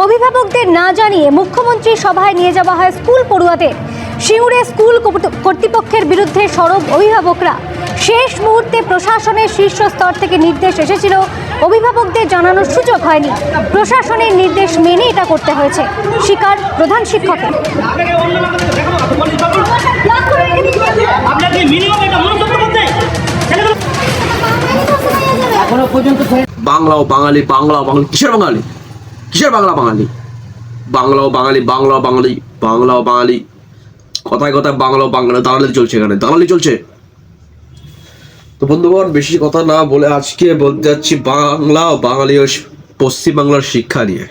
অভিভাবকদের না জানিয়ে মুখ্যমন্ত্রী সভায় নিয়ে যাওয়া হয় স্কুল পড়ুয়াদের। সিঙ্গুরে স্কুল কর্তৃপক্ষের বিরুদ্ধে সরব অভিভাবকরা। শেষ মুহূর্তে প্রশাসনের শীর্ষ স্তর থেকে নির্দেশ এসেছিল, অভিভাবকদের জানানোর সুযোগ হয়নি। প্রশাসনের নির্দেশ মেনে এটা করতে হয়েছে, স্বীকার প্রধান শিক্ষকের। বাংলা ও বাঙালি, বাংলা ও বাঙালি, কিসের বাঙালি, কিসের বাংলা বাঙালি, বাংলা ও বাঙালি, বাংলা ও বাঙালি, বাংলা ও বাঙালি, কথায় কথায় বাংলা ও বাংলা দালালি চলছে, এখানে দালালি চলছে। তো বন্ধুগণ, বেশি কথা না বলে আজকে বলতে যাচ্ছি বাংলা ও বাঙালি ও পশ্চিমবাংলার শিক্ষা নিয়ে।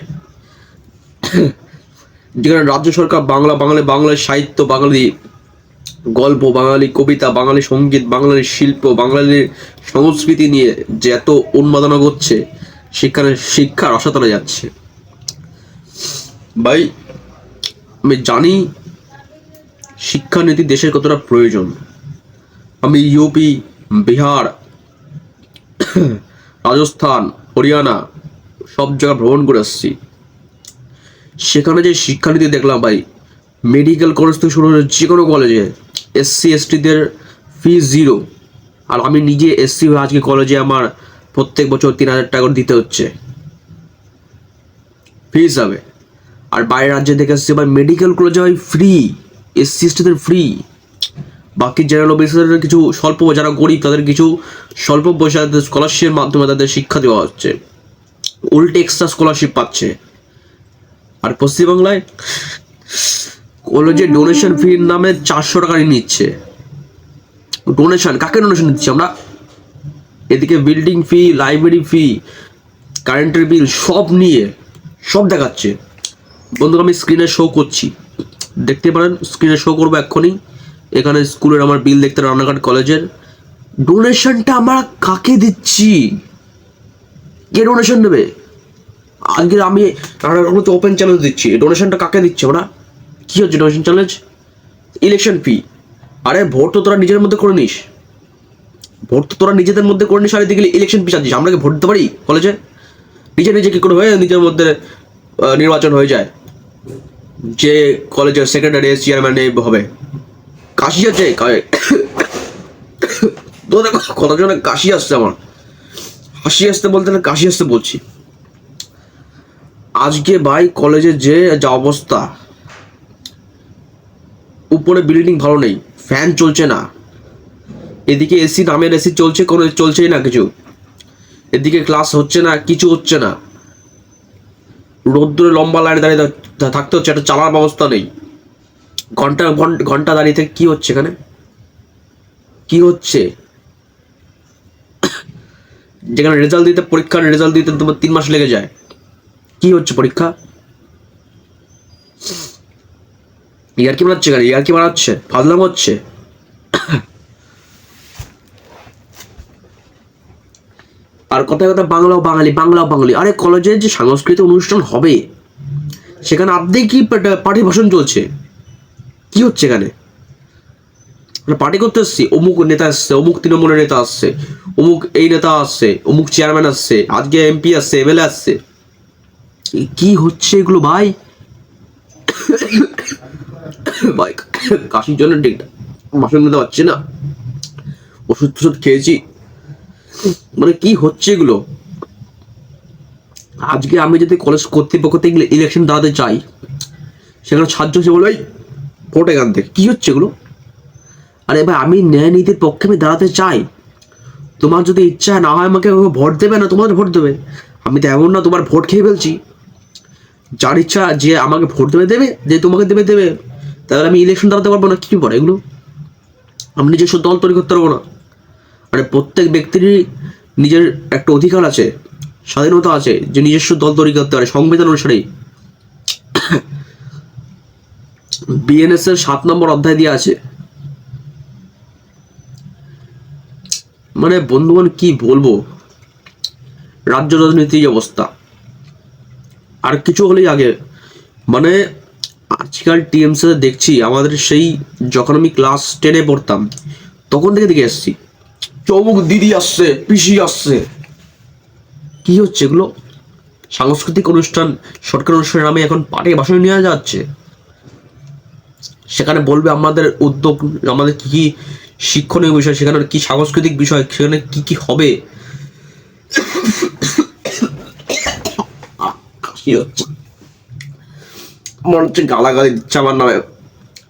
যেখানে রাজ্য সরকার বাংলা, বাঙালি, বাংলার সাহিত্য, বাঙালি গল্প, বাঙালি কবিতা, বাঙালি সঙ্গীত, বাঙালি শিল্প, বাঙালির সংস্কৃতি নিয়ে যে এত উন্মাদনা করছে, সেখানে শিক্ষার অসাতলে যাচ্ছে। ভাই, আমি জানি শিক্ষানীতি দেশের কতটা প্রয়োজন। আমি ইউপি, বিহার, রাজস্থান, হরিয়ানা সব জায়গা ভ্রমণ করে আসছি। সেখানে যে শিক্ষানীতি দেখলাম ভাই, মেডিকেল কলেজ থেকে শুরু করে যে কোনো কলেজে SC STদের ফি 0। আর আমি নিজে SC হয়ে আজকে কলেজে আমার প্রত্যেক বছর 3000 টাকা করে দিতে হচ্ছে ফি হিসাবে। আর বাইরের রাজ্যে থেকে আসছে ভাই, মেডিকেল কলেজে ভাই ফ্রি, SC STদের ফ্রি। বাকি জেনারেল অফিসারদের কিছু স্বল্প, যারা গরিব তাদের কিছু স্বল্প পয়সা স্কলারশিপের মাধ্যমে তাদের শিক্ষা দেওয়া হচ্ছে, উল্টে এক্সট্রা স্কলারশিপ পাচ্ছে। আর পশ্চিমবাংলায় কলেজে ডোনেশন ফির নামে 400 টাকা নিচ্ছে। ডোনেশন, কাকে ডোনেশন দিচ্ছি আমরা? এদিকে বিল্ডিং ফি, লাইব্রেরি ফি, কারেন্টের বিল সব নিয়ে সব দেখাচ্ছে। বন্ধুরা, আমি স্ক্রিনে শো করছি, দেখতে পারেন, স্ক্রিনে শো করবো এক্ষুনি। এখানে স্কুলের আমার বিল দেখতে, রানাঘাট কলেজের। ডোনেশনটা আমরা কাকে দিচ্ছি? কে ডোনেশন দেবে? আজকে আমি রানাঘাট ওপেন চ্যালেঞ্জ দিচ্ছি, ডোনেশনটা কাকে দিচ্ছে আমরা? কি হচ্ছে ডোনেশন চ্যালেঞ্জ? ইলেকশন ফি। আরে ভোট তো তোরা নিজের মধ্যে করে নিস, ভোট তো তোরা নিজেদের মধ্যে করে নিস, আর এদিকে ইলেকশন ফি চাচ্ছিস। আমরা কি ভোট দিতে পারি কলেজে? নিজে নিজে কি করে হয়ে নিজের মধ্যে নির্বাচন হয়ে যায়, যে কলেজের সেক্রেটারি চেয়ারম্যান হবে? কাশি আছে, কতজনে কাশি আসছে, আমার হাসি আসতে বলতে না কাশি আসতে বলছি। আজকে ভাই কলেজের যে যা অবস্থা, উপরে বিল্ডিং ভালো নেই, ফ্যান চলছে না, এদিকে এসি নামের এসি চলছে, কোনো চলছেই না কিছু, এদিকে ক্লাস হচ্ছে না, কিছু হচ্ছে না, রোদ্দুরে লম্বা লাইনে দাঁড়িয়ে থাকতে হচ্ছে, একটা চালার ব্যবস্থা নেই, ঘন্টা ঘন্টা দাঁড়িয়ে থেকে কি হচ্ছে এখানে? কি হচ্ছে? যেখানে রেজাল্ট দিতে, পরীক্ষার রেজাল্ট দিতে তোমার 3 মাস লেগে যায়, কি হচ্ছে পরীক্ষা? ইয়ার কি বানাচ্ছে? ইয়ার কি বানাচ্ছে? ফাজলাম হচ্ছে। আর কথায় কথা বাংলা ও বাঙালি, বাংলা ও বাঙালি। আরে কলেজের যে সাংস্কৃতিক অনুষ্ঠান হবে, সেখানে আপনি কি পার্টি ভাষণ চলছে? কি হচ্ছে এখানে? পার্টি করতে আসছি, অমুক নেতা আসছে, অমুক তৃণমূলের নেতা আসছে, অমুক এই নেতা আসছে, অমুক চেয়ারম্যান আসছে, আজকে MP আসছে, MLA আসছে। কি হচ্ছে এগুলো ভাই? ভাই কাশির জন্য ঠিক ভাষণ দিতে পারছি না, ওষুধ টষুধ খেয়েছি, মানে কি হচ্ছে এগুলো? আজকে আমি যদি কলেজ কর্তৃপক্ষ থেকে ইলেকশন দাঁড়াতে চাই, সেখানে ছাত্র সে বলবে ভোট এখান থেকে। কি হচ্ছে এগুলো? আরে ভাই, আমি ন্যায় নীতির পক্ষে আমি দাঁড়াতে চাই, তোমার যদি ইচ্ছা না হয় আমাকে ভোট দেবে না, তোমাদের ভোট দেবে। আমি তো এমন না তোমার ভোট খেয়ে ফেলছি। যার ইচ্ছা যে আমাকে ভোট দেবে দেবে, যে তোমাকে দেবে দেবে, তাহলে আমি ইলেকশন দাঁড়াতে পারবো না? কি পড়ে এগুলো? আমি নিজস্ব দল তৈরি করতে পারবো না? মানে প্রত্যেক ব্যক্তিরই নিজের একটা অধিকার আছে, স্বাধীনতা আছে, যে নিজস্ব দল তৈরি করতে পারে সংবিধান অনুসারেই। BNS এর 7 নম্বর অধ্যায় দিয়ে আছে। মানে বন্ধুগণ, কি বলবো, রাজ্য রাজনীতির অবস্থা। আর কিছু হলেই আগে, মানে আজকাল TMC দেখছি, আমাদের সেই যখন আমি ক্লাস 10-এ পড়তাম তখন থেকে দেখে এসছি, চমুক দিদি আসছে, পিসি আসছে। কি হচ্ছে এগুলো? সাংস্কৃতিক অনুষ্ঠান, সরকার অনুষ্ঠানের নামে এখন পার্টি ভাষণ নেওয়া যাচ্ছে। সেখানে বলবে আমাদের উদ্যোগ, আমাদের কি কি শিক্ষণীয় বিষয়, সেখানে কি সাংস্কৃতিক বিষয়, সেখানে কি কি হবে। মনে হচ্ছে গালাগালি দিচ্ছে আমার নামে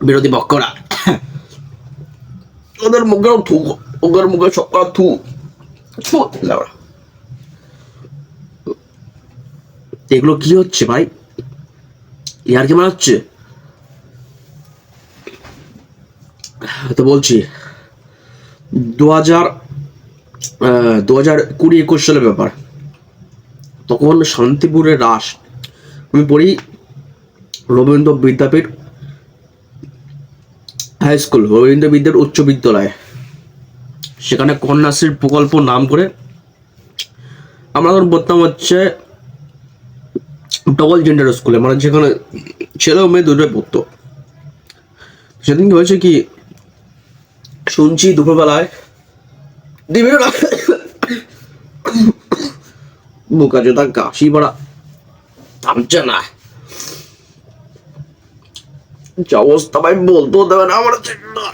বিরোধী পক্ষরা। ওদের মুখেও থু, ওদের মুখে সকাল থু। এগুলো কি হচ্ছে ভাই? ইয়ার কি মনে হচ্ছে? তো বলছি 2020-21 সালের ব্যাপার। তখন শান্তিপুরের রাস, আমি পড়ি রবীন্দ্র বিদ্যাপীঠ হাই স্কুল, রবীন্দ্র বিদ্যাপীঠ উচ্চ বিদ্যালয়। সেখানে কন্যাশ্রীর প্রকল্প নাম করে আমরা তখন পড়তাম হচ্ছে ডবল জেন্ডার স্কুলে, মানে যেখানে ছেলে ও মেয়ে দুটোই পড়তো। সেদিন কি হয়েছে কি, শুনছি দুপুরবেলায় বোকা জোতা কাশি পড়া থামছে না, অবস্থা ভাই বলতেও দেবে না আমার,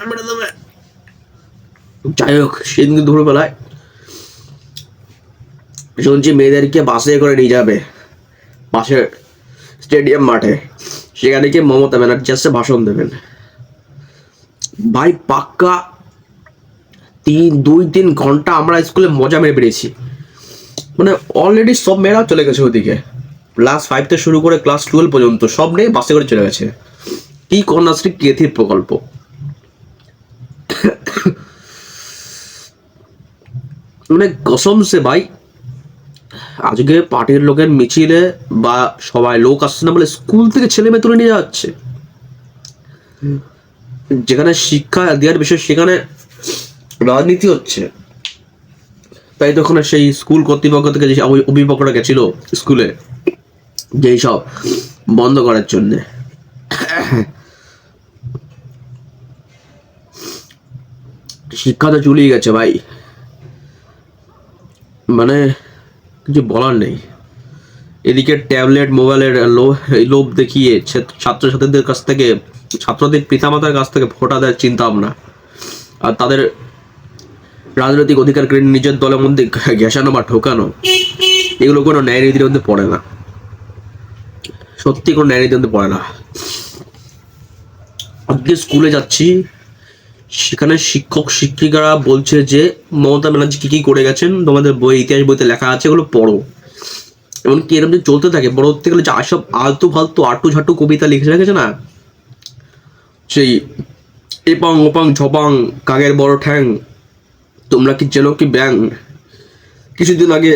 মেরে দেবে। যাই হোক, সেদিন দুপুরবেলায় শুনছি মেয়েদেরকে বাসে করে নিয়ে যাবে পাশের স্টেডিয়াম মাঠে, সেখানে গিয়ে মমতা ব্যানার্জি আসছে ভাষণ দেবেন। ভাই পাক্কা 2-3 ঘন্টা আমরা স্কুলে মজা মেরে বেরিয়েছি। মানে অলরেডি সব মেয়েরা চলে গেছে ওদিকে, ক্লাস 5 থেকে শুরু করে ক্লাস 12 পর্যন্ত সব নিয়ে বাসে করে চলে গেছে। কি কন্যাশ্রী কেথির প্রকল্প, মানে কসম সে ভাই, আজকে পার্টির লোকের মিছিলে বা সবাই লোক আসছে না বলে স্কুল থেকে ছেলে মেয়ে তুলে নিয়ে যাচ্ছে। যেখানে শিক্ষা দেওয়ার বিষয় সেখানে রাজনীতি হচ্ছে। তাই তখন সেই স্কুল কর্তৃপক্ষ থেকে যে অভিভাবকরা গেছিল স্কুলে যেই সব বন্ধ করার জন্যে। শিক্ষা তো চুলিয়ে গেছে ভাই, মানে কিছু বলার নেই। এদিকে ট্যাবলেট মোবাইলের লোভ দেখিয়ে ছাত্রছাত্রীদের কাছ থেকে, ছাত্রদের পিতামাতার কাছ থেকে ভোট আদায়ের চিন্তা ভাবনা, আর তাদের রাজনৈতিক অধিকার কেড়ে নিজের দলের মধ্যে ঘেঁষানো বা ঢোকানো, এগুলো কোনো ন্যায় নীতির মধ্যে পড়ে না। সত্যি কোনো ন্যায় নীতির মধ্যে পড়ে না। আজকে স্কুলে যাচ্ছি, সেখানে শিক্ষক শিক্ষিকারা বলছে যে মমতা ব্যানার্জি কি কি করে গেছেন তোমাদের বই, ইতিহাস বইতে লেখা আছে, এগুলো পড়ো। এমনকি এরকম যে চলতে থাকে, বড় হতে গেলে যে সব আলতু ফালতু আটু ঝাটু কবিতা লিখে রেখেছে না, সেই এপাং ওপাং ঝপাং কাগের বড় ঠ্যাং, তোমরা কি চেনো কি ব্যাং, কিছুদিন আগে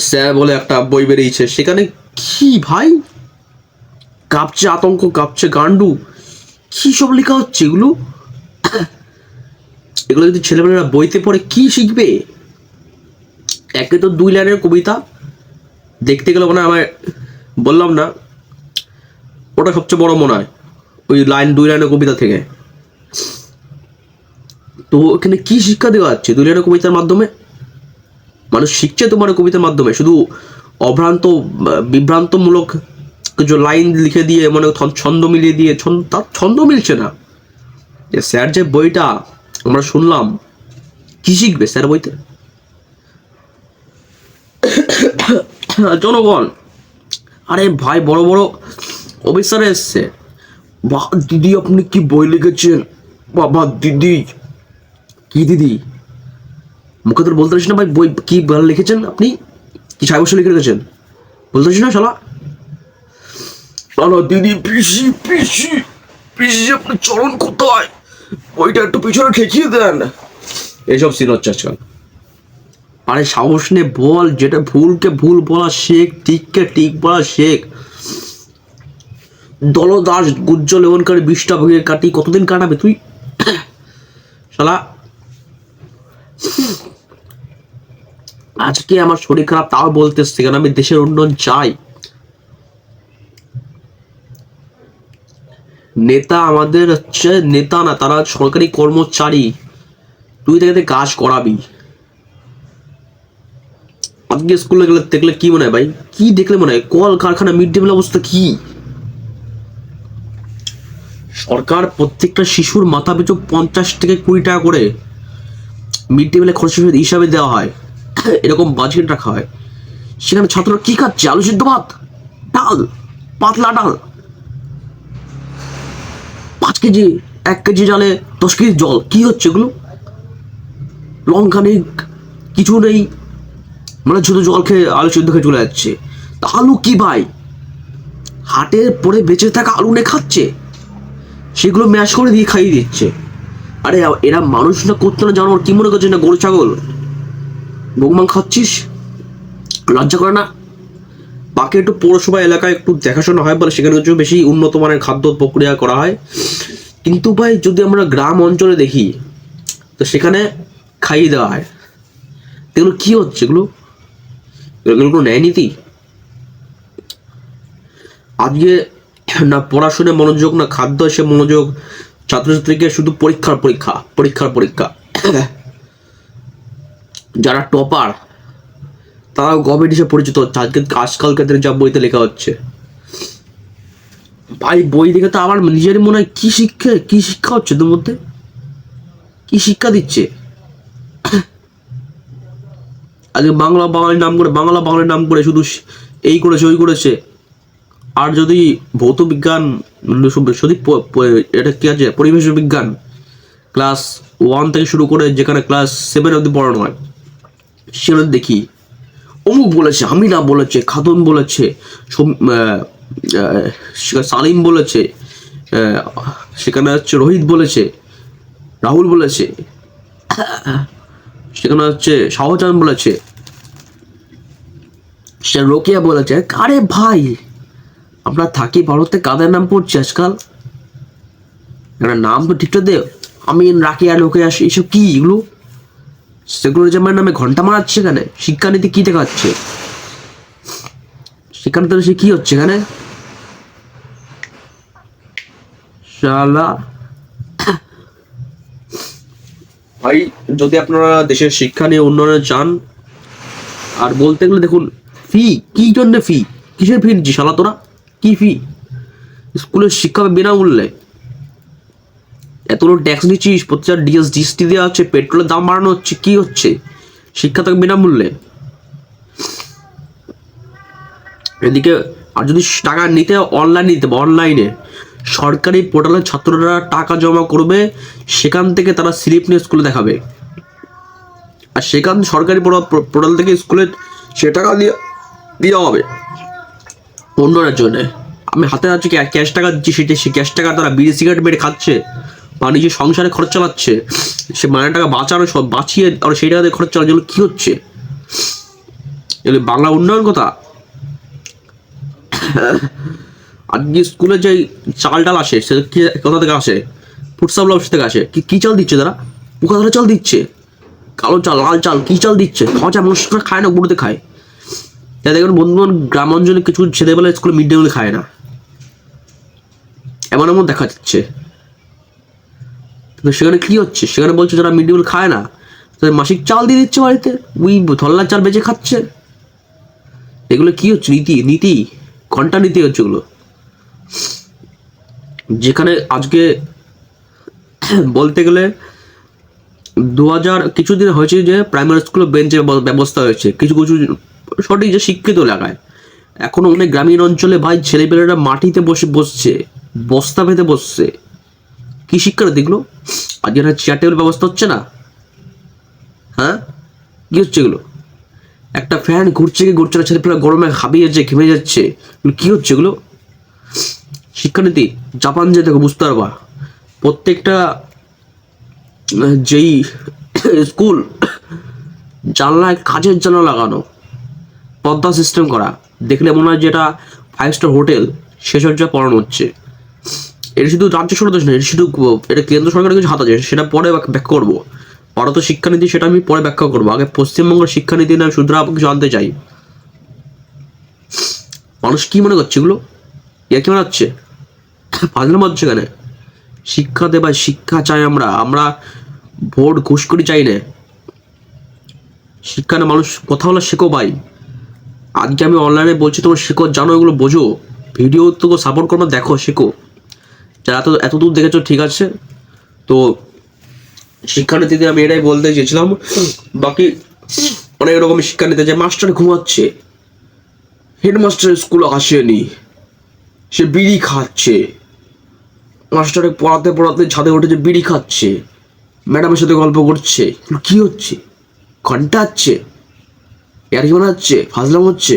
স্যার বলে একটা বই বেরিয়েছে, সেখানে কি ভাই কাঁপছে আতঙ্ক, কাঁপছে গান্ডু, কি সব লেখা হচ্ছে এগুলো। এগুলো যদি ছেলেমেয়েরা বইতে পড়ে কি শিখবে? একে তো 2 লাইনের কবিতা, দেখতে গেলে মনে হয়, আমার বললাম না ওটা সবচেয়ে বড় মনে হয় ওই 2 লাইনের কবিতা থেকে। তো এখানে কি শিক্ষা দেওয়া হচ্ছে 2 লাইনের কবিতার মাধ্যমে? মানুষ শিখছে তোমার কবিতার মাধ্যমে শুধু বিভ্রান্তমূলক কিছু লাইন লিখে দিয়ে, মানে ছন্দ মিলিয়ে দিয়ে, তার ছন্দ মিলছে না। স্যার যে বইটা আমরা শুনলাম, কি শিখবে স্যার বইতে? জনগণ, আরে ভাই বড় বড় অফিসার এসছে, বাহ দিদি আপনি কি বই লিখেছেন, বাবা দিদি, কি দিদি মুখে তোর বলতে পারিস না ভাই, বই কি লিখেছেন আপনি, কি সাহেব লিখে রেখেছেন বলতে পারিস না শালা। দিদি পিসি পিসি পিসি আপনার চরণ কোথায়, বইটা একটু পিছনে ঠেকিয়ে দেন, এইসব সিন হচ্ছে আজকাল। আরে সাহস নে বল, যেটা ভুলকে ভুল বলা শেখ, ঠিককে ঠিক বলা শেখ। দলদাস গুজ্জ লেবনকারী 20টা ভোগের কাটি কতদিন কাটাবে তুই শালা। আজকে আমার শরীর খারাপ তাও বলতেছে, কারণ আমি দেশের উন্নয়ন চাই। নেতা আমাদের হচ্ছে নেতা না, তারা সরকারি কর্মচারী, তুই তাদের কাজ করাবি। আজকে স্কুলে গেলে দেখলে কি মনে হয় ভাই, কি দেখলে মনে হয় কল কারখানা মিড ডে মিল অবস্থা কি? সরকার প্রত্যেকটা শিশুর মাথা পিছু 50 থেকে 20 টাকা করে মিড ডে মিলে খরচ হিসাবে দেওয়া হয়, এরকম বাজেট রাখা হয়। সেখানে ছাত্ররা কি খাচ্ছে? আলু সিদ্ধ ভাত, ডাল, পাতলা ডাল, 5 কেজি 1 কেজি ডালে 10 কেজি জল। কি হচ্ছে এগুলো? লঙ্কা নেই, কিছু নেই, মানে শুধু জল খেয়ে আলু সিদ্ধ খেয়ে চলে যাচ্ছে। তা আলু কি ভাই? হাটের পরে বেঁচে থাকা আলু নিয়ে খাচ্ছে, সেগুলো ম্যাশ করে দিয়ে খাইয়ে দিচ্ছে। আরে এরা মানুষ না, করতে না জানোয়ার? কি মনে করছিস না গরু ছাগল? গোগমাং খাচ্ছিস, লজ্জা করে না? বাকি একটু পৌরসভা এলাকায় একটু দেখাশোনা হয় বলে সেখানে কিছু বেশি উন্নত মানের খাদ্য প্রক্রিয়া করা হয়, কিন্তু ভাই যদি আমরা গ্রাম অঞ্চলে দেখি তো সেখানে খাইয়ে দেওয়া হয়। এগুলো কি হচ্ছে? এগুলো এগুলো ন্যায় নীতি? আজকে না পড়াশোনায় মনোযোগ, না খাদ্য এসে মনোযোগ, ছাত্রছাত্রীকে শুধু পরীক্ষার পরীক্ষা, পরীক্ষার পরীক্ষা। যারা টপার তারাও গভর্নমেন্ট হিসেবে পরিচিত হচ্ছে আজকে, আজকালকার দিনে যা বইতে লেখা হচ্ছে। ভাই বই দেখে তো আমার নিজেরই মনে হয় কি শিক্ষা হচ্ছে তোর মধ্যে? কি শিক্ষা দিচ্ছে? আজকে বাঙালির নাম করে শুধু এই করেছে ওই করেছে। আর যদি ভৌত বিজ্ঞান, যদি এটা কি আছে, পরিবেশ বিজ্ঞান ক্লাস 1 থেকে শুরু করে যেখানে ক্লাস 7 অবধি পড়ানো হয়, সেটা দেখি অমুক বলেছে, আমিনা বলেছে, খাতুন বলেছে, সালিম বলেছে, সেখানে হচ্ছে রোহিত বলেছে, রাহুল বলেছে, সেখানে হচ্ছে শাহজাহান বলেছে, সে রোকেয়া বলেছে। আরে ভাই আমরা থাকি ভারতে, কাদের নাম পড়ছি আজকাল? একটা নাম তো ঠিকঠাক দে। আমিন, রাকিয়া, রোকেয়া, এইসব কি এগুলো? সেকুলারিজমের নামে ঘন্টা মারাচ্ছে এখানে। শিক্ষানীতি কি দেখাচ্ছে? সেখানে তো সে কি হচ্ছে এখানে? শালা ভাই যদি আপনারা দেশের শিক্ষা নিয়ে উন্নয়নে চান, আর বলতে গেলে দেখুন ফি, কি জন্য ফি, কিসের ফি নিচ্ছি শালা তোরা? কি ফি? স্কুলের শিক্ষা বিনামূল্যে, এতগুলো ট্যাক্স নিচ্ছিস, প্রতিটা জিএসটি দেওয়া হচ্ছে, পেট্রোলের দাম বাড়ানো হচ্ছে, কি হচ্ছে? শিক্ষা থাকে বিনামূল্যে। এদিকে আর যদি টাকা নিতে অনলাইনে সরকারি পোর্টালে ছাত্ররা টাকা জমা করবে, সেখান থেকে তারা স্লিপ নিয়ে স্কুলে দেখাবে, আর সেখান সরকারি পোর্টাল থেকে স্কুলে সে টাকা দেওয়া হবে উন্নয়নের জন্য। আমি হাতে আছে ক্যাশ টাকা দিচ্ছি, সেটা সে ক্যাশ টাকা তারা বিড়ি সিগারেট মেরে খাচ্ছে বা নিজের সংসারে খরচ চালাচ্ছে। সে মায়ের টাকা বাঁচিয়ে আর সেই টাকা দিয়ে খরচ চালাচ্ছে। এগুলো কি হচ্ছে? এগুলো বাংলা উন্নয়ন কথা? আজকে স্কুলে যে চাল ডাল আসে সেটা কোথা থেকে আসে? ফুড সাপ্লাই অফিস থেকে আসে। কি চাল দিচ্ছে তারা? পোকা ধরা চাল দিচ্ছে, কালো চাল, লাল চাল, কি চাল দিচ্ছে? খাওয়া চাল মানুষরা খায় না, গরুতে খায়। তাই দেখুন বন্ধুবান গ্রাম অঞ্চলে কিছু ছেলেবেলা স্কুলে মিড ডে মিল খায় না, এমন দেখা যাচ্ছে। সেখানে কি হচ্ছে? সেখানে বলছে যারা মিড ডে মিল খায় না তাদের মাসিক চাল দিয়ে দিচ্ছে বাড়িতে, ওই ধল্লার চাল বেঁচে খাচ্ছে। এগুলো কি হচ্ছে? নীতি ঘন্টা নীতি হচ্ছে এগুলো। যেখানে আজকে বলতে গেলে 2000 কিছুদিন হয়েছে যে প্রাইমারি স্কুলে বেঞ্চের ব্যবস্থা হয়েছে কিছু কিছু সঠিক যে শিক্ষিত এলাকায়। এখন অনেক গ্রামীণ অঞ্চলে ভাই ছেলেপেলেরা মাটিতে বসছে, বস্তা পেতে বসছে। কি শিক্ষা এগুলো? আজকে চেয়ার টেবিল ব্যবস্থা হচ্ছে না। হ্যাঁ, কি হচ্ছে এগুলো? একটা ফ্যান ঘুরছে না, ছেলেপেলেরা গরমে হাবিয়েছে, ঘেমে যাচ্ছে। কি হচ্ছে এগুলো? শিক্ষানীতি জাপান যে দেখো বুঝতে পারবা, প্রত্যেকটা যেই স্কুল জানলায় কাচের জানলা লাগানো, পর্দা সিস্টেম করা, দেখলে মনে হয় যেটা 5 স্টার হোটেল সেসব যা পড়ানো হচ্ছে। এটা শুধু রাজ্য সরকার দোষ নয়, এটা কেন্দ্র সরকারের কিছু হাত আছে, সেটা পরে ব্যাখ্যা করবো। ভারতের শিক্ষানীতি সেটা আমি পরে ব্যাখ্যা করবো। আগে পশ্চিমবঙ্গের শিক্ষানীতি না শুধরা কিছু জানতে চাই। মানুষ কি মনে করছে এগুলো? কি মনে হচ্ছে? ফাজলাম হচ্ছে এখানে। শিক্ষা দেবা, শিক্ষা চাই আমরা ভোট ঘুষ করি চাই না। শিক্ষা না, মানুষ কথা বলা শেখো ভাই। আজকে আমি অনলাইনে বলছি তোমরা শেখো, জানো, এগুলো বোঝো, ভিডিও তো সাপোর্ট করো, দেখো, শেখো। যারা তো এত দূর দেখেছো ঠিক আছে। তো শিক্ষানীতিতে আমি এটাই বলতে চেয়েছিলাম। বাকি অনেক রকমের শিক্ষানীতি, যে মাস্টার ঘুমাচ্ছে, হেডমাস্টার স্কুলে আসেনি, সে বিড়ি খাচ্ছে, মাস্টারে পড়াতে পড়াতে ছাদে উঠেছে বিড়ি খাচ্ছে, ম্যাডামের সাথে গল্প করছে, কি হচ্ছে? ঘন্টা হচ্ছে, ইয়ার্কি বানাচ্ছে, ফাজলাম হচ্ছে।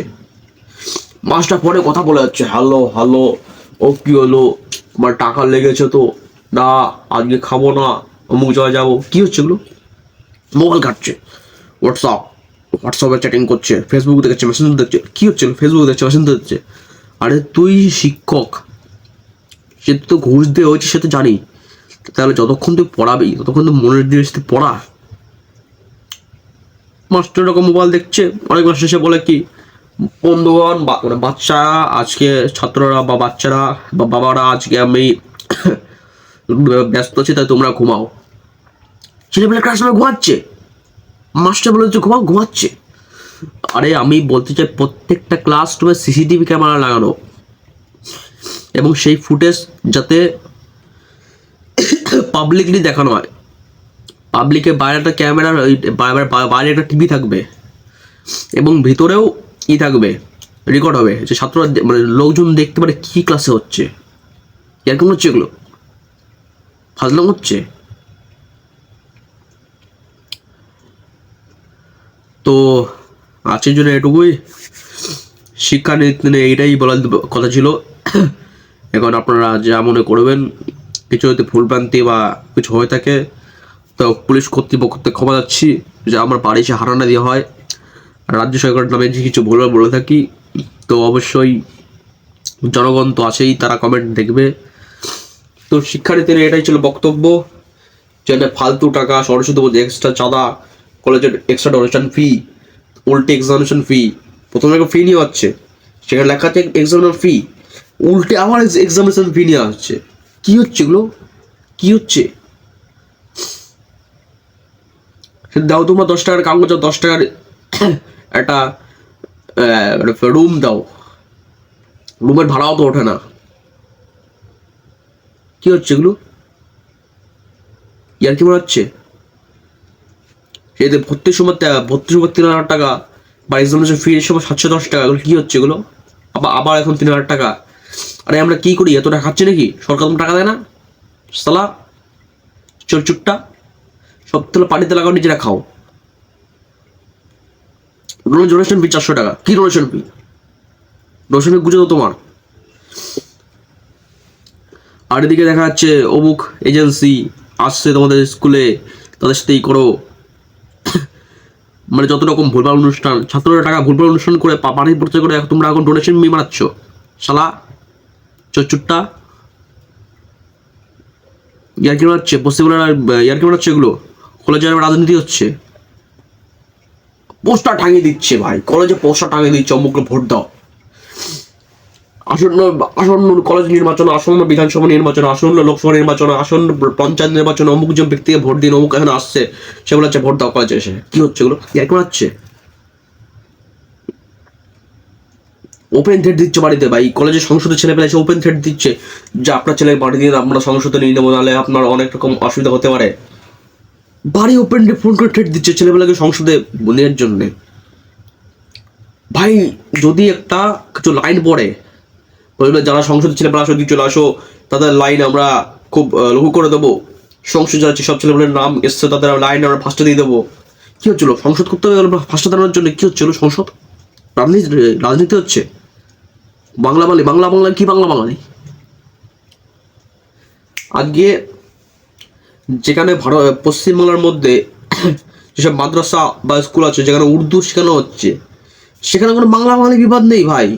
মাস্টার পরে কথা বলে যাচ্ছে, হ্যালো হ্যালো, ও কি হলো, আমার টাকা লেগেছে তো, না আজকে খাবো না, অমুক জায়গায় যাবো। কি হচ্ছে এগুলো? মোবাইল ঘাটছে, হোয়াটসঅ্যাপে চ্যাটিং করছে, ফেসবুক দেখছে, মেসেঞ্জার দেখছে। কি হচ্ছে? ফেসবুক দেখছে, মেসেঞ্জার দেখছে। আরে তুই শিক্ষক, সে তো ঘুষ দিয়ে হয়েছে, সে তো জানি। তাহলে যতক্ষণ তুই পড়াবি ততক্ষণ তো মনের জিনিস তুই পড়া। মাস্টার এরকম মোবাইল দেখছে, অনেক মাস্টার এসে বলে কি, বন্ধুগণ, মানে বাচ্চারা আজকে, ছাত্ররা বা বাচ্চারা বা বাবারা, আজকে আমি ব্যস্ত আছি, তাই তোমরা ঘুমাও। ছেলেপেলে ক্লাসরুমে ঘুমাচ্ছে, মাস্টার বলে যে ঘুমাও, ঘুমাচ্ছে। আরে আমি বলতে চাই, প্রত্যেকটা ক্লাসরুমে সিসিটিভি ক্যামেরা লাগানো, এবং সেই ফুটেজ যাতে পাবলিকলি দেখানো হয়। পাবলিকের বাইরে একটা ক্যামেরা, বাইরে একটা টিভি থাকবে, এবং ভিতরেও থাকবে, রেকর্ড হবে, যে ছাত্ররা মানে লোকজন দেখতে পারে কি ক্লাসে হচ্ছে। এরকম হচ্ছে, এগুলো ফাজলাম হচ্ছে। তো আজকের জন্য এটুকুই। শিক্ষানীতি নিয়ে এইটাই বলার কথা ছিল। এখন আপনারা যা মনে করবেন, কিছু যদি ভুলভ্রান্তি বা কিছু হয়ে থাকে তো পুলিশ কর্তৃপক্ষ থেকে ক্ষমা যাচ্ছি, যে আমার বাড়ি এসে হারানা দেওয়া হয়। রাজ্য সরকারের নামে যে কিছু ভুলভাল বলে থাকি, তো অবশ্যই জনগণ তো আছেই, তারা কমেন্ট দেখবে। তো শিক্ষানীতির এটাই ছিল বক্তব্য, যেটা ফালতু টাকা, সরস্বতী পুজো এক্সট্রা চাঁদা, কলেজের এক্সট্রা ডোনেশন ফি, উল্টে এক্সামিনেশন ফি, প্রথমে ফি নিয়ে হচ্ছে, সেখানে লেখা আছে এক্সামিনেশন ফি, উল্টে আবার এক্সামিনেশন ফি নেওয়া হচ্ছে। কি হচ্ছে এগুলো? কি হচ্ছে? দাও তোমরা 10 টাকার কাগজ, 10 টাকার একটা রুম দাও, রুমের ভাড়াও তো ওঠে না। কি হচ্ছে এগুলো? ইয়ার কি মনে হচ্ছে? এতে ভর্তির সময় 3,000 টাকা, বা এক্সামিনেশন ফি এর সময় 710 টাকা। এগুলো কি হচ্ছে এগুলো? আবার এখন 3,000 টাকা। আরে আমরা কি করি? এত টাকা খাচ্ছি নাকি? সরকার তো টাকা দেয় না, সালা চোর চুট্টা। সব তুলে পানিতে লাগাও, নিজেরা খাও। ডোনেশন ফি 400 টাকা। কি ডোনেশন ফি? ডোনেশন ফি বুঝে তো তোমার। আর এদিকে দেখা যাচ্ছে অমুক এজেন্সি আসছে তোমাদের স্কুলে, তাদের সাথেই করো, মানে যত রকম ভুলভাল অনুষ্ঠান, ছাত্ররা টাকা ভুলভাল অনুষ্ঠান করে পানি প্রচার করে তোমরা এখন ডোনেশন ফি মারাচ্ছ, শালা চোরচুট্টা। ইয়ার্কি মারাচ্ছে, পশ্চিমবঙ্গ ইয়ার্কি মারাচ্ছে। এগুলো কলেজে রাজনীতি হচ্ছে, পোস্টার টাঙিয়ে দিচ্ছে ভাই, কলেজে পোস্টার টাঙিয়ে দিচ্ছে, অমুকগুলো ভোট দাও। আসন্ন আসন্ন কলেজ নির্বাচন, আসন্ন বিধানসভা নির্বাচন, আসন্ন লোকসভা নির্বাচন, আসন্ন পঞ্চায়েত নির্বাচন, অমুক জন ব্যক্তিকে ভোট দিন, অমুক এখানে আসছে, সেগুলো হচ্ছে ভোট দাও কলেজে এসে। কি হচ্ছে এগুলো? ইয়ার্কি মারাচ্ছে। ওপেন থ্রেট দিচ্ছে বাড়িতে ভাই, কলেজের সংসদের ছেলে পেলে এসে ওপেন থ্রেট দিচ্ছে, যে আপনার ছেলে বাড়ি দিয়ে আমরা সংসদে নিয়ে নেবো, নাহলে আপনার অনেক রকম অসুবিধা হতে পারে। বাড়ি ওপেন ফোন করে থ্রেট দিচ্ছে ছেলেবেলাকে সংসদে নেওয়ার জন্যে। ভাই যদি একটা কিছু লাইন পড়ে, বলবে যারা সংসদের ছেলেপেলা আসো, চলে আসো, তাদের লাইন আমরা খুব লঘু করে দেবো, সংসদ যাচ্ছে সব ছেলেপেলের নাম এসছে, তাদের লাইন আমরা ফার্স্টে দিয়ে দেবো। কি হচ্ছিল? সংসদ করতে হবে ফার্স্টে দাঁড়ানোর জন্য। কি হচ্ছিল? সংসদ রাজনীতি হচ্ছে। বাংলা কি বাংলা বাঙালি? আজকে যেখানে পশ্চিমবাংলার মধ্যে যেসব মাদ্রাসা বা স্কুল আছে, যেখানে উর্দু শেখানো হচ্ছে, সেখানে কোনো বাংলা বাঙালি বিবাদ নেই ভাই।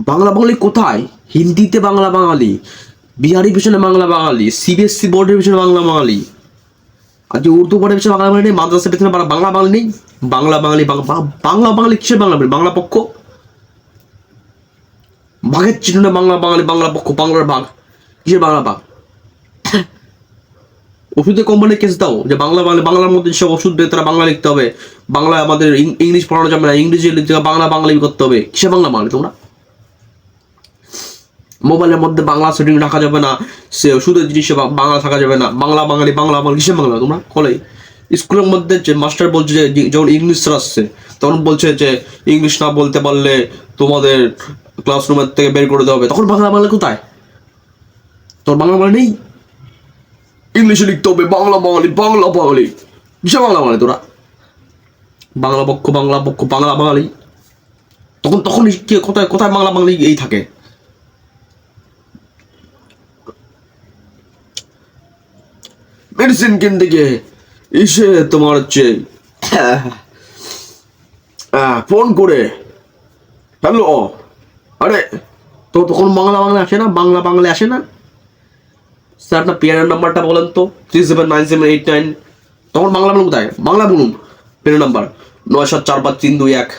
বাংলা বাঙালি কোথায়? হিন্দিতে বাংলা বাঙালি, বিহারি পিছনে বাংলা বাঙালি, সিবিএসসি বোর্ডের পিছনে বাংলা বাঙালি, আর যে উর্দু বোর্ডের পিছনে বাংলা বাঙালি নেই, মাদ্রাসার পিছনে বাংলা বাঙালি নেই। বাংলা বাঙালি কিসের বাংলা? বাংলা পক্ষ, বাঘের চিহ্নে বাংলা বাঙালি, বাংলা পক্ষ, বাংলার বাঘ, কিসের বাংলা বাঘ? ওষুধের কোম্পানির কেস দাও যে বাংলার মধ্যে সব ওষুধ দেয় তারা বাংলা লিখতে হবে, বাংলা আমাদের ইংলিশ পড়ানো যাবে না, ইংরেজি লিখতে হবে, বাংলা করতে হবে। কিসে বাংলা তোমরা? মোবাইলের মধ্যে বাংলা সেটিং রাখা যাবে না, সে ওষুধের জিনিসে বাংলা থাকা যাবে না, বাংলা বাঙালি কিসে বাংলা তোমরা? কলে স্কুলের মধ্যে যে মাস্টার বলছে যে যখন ইংলিশ স্যার আসছে তখন বলছে যে ইংলিশ না বলতে পারলে তোমাদের ক্লাসরুমের থেকে বের করে দেওয়া হবে। তখন বাংলা কোথায়? তোর বাংলা নেই, ইংলিশে লিখতে হবে বাংলা বাঙালি। কিসে বাংলা তোরা? বাংলা পক্ষ বাংলা বাঙালি। তখন কি কোথায় বাংলা বাঙালি এই থাকে? মেডিসিন কিনতে গিয়ে এসে তোমার হচ্ছে ফোন করে হ্যালো, আরে তো তখন বাংলা আসে না, বাংলা আসে না। স্যার আপনার পিয়ারের নাম্বারটা বলেন তো, 379789। তখন বাংলা বলুন কোথায়? বাংলা বলুন পিয়ারের নাম্বার 9745321।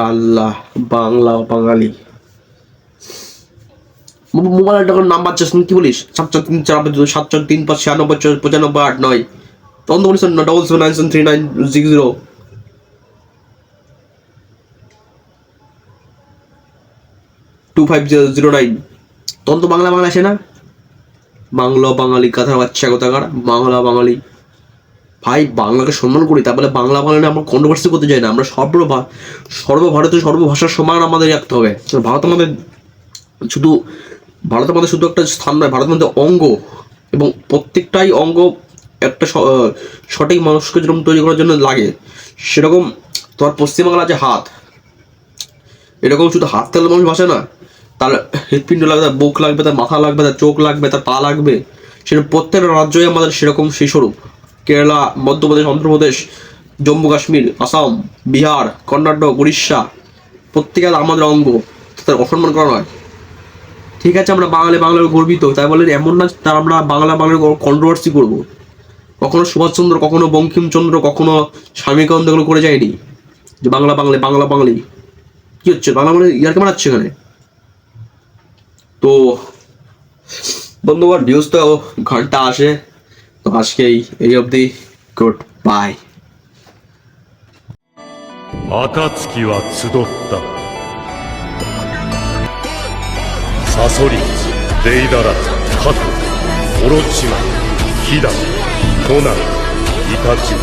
আল্লাহ, বাংলা বাঙালি। মোবাইল নাম্বার চাচ্ছেন কি বলিস? 7434596959589। তখন তো বলিস 77973960 25009। তখন তো বাংলা আসে না। বাংলা বাঙালি কথা বাচ্চা কোথাকার বাংলা বাঙালি। ভাই বাংলাকে সম্মান করি, তারপরে বাংলা আমরা কন্ট্রোভার্সি করতে যাই না। আমরা সর্বভারতীয় সর্বভাষার সমান আমাদের রাখতে হবে। ভারত আমাদের শুধু একটা স্থান নয়, ভারতের মধ্যে অঙ্গ, এবং প্রত্যেকটাই অঙ্গ একটা সঠিক মানুষকে যেরকম তৈরি করার জন্য লাগে, সেরকম তোমার পশ্চিমবাংলা যে হাত, এরকম শুধু হাত থাকলে মানুষ ভাসে না, তার হৃৎপিণ্ড লাগবে, তার বুক লাগবে, তার মাথা লাগবে, তার চোখ লাগবে, তার পা লাগবে। সেরকম প্রত্যেকটা রাজ্যই আমাদের সেরকম সেই স্বরূপ। কেরালা, মধ্যপ্রদেশ, অন্ধ্রপ্রদেশ, জম্মু কাশ্মীর, আসাম, বিহার, কর্ণাটক, উড়িষ্যা, প্রত্যেকের আমাদের অঙ্গ, তার অসম্মান করা নয়। ঠিক আছে, আমরা বাংলার গর্বিত, তাই বলে এমন না তার আমরা বাংলার কন্ট্রোভার্সি করবো। কখনো সুভাষচন্দ্র, কখনো বঙ্কিমচন্দ্র, কখনো স্বামীকান্ত এগুলো করে যায়নি যে বাংলা বাঙালি। কি হচ্ছে? বাংলা ইয়ারকে মানাচ্ছে এখানে। তো বন্ধুবার ভিউজ তো ঘন্টা আসে, তো আজকেই এই অবধি, গুড বাই। 暁は集ったサソリデイダラカトオロチマヒダコナンイタチ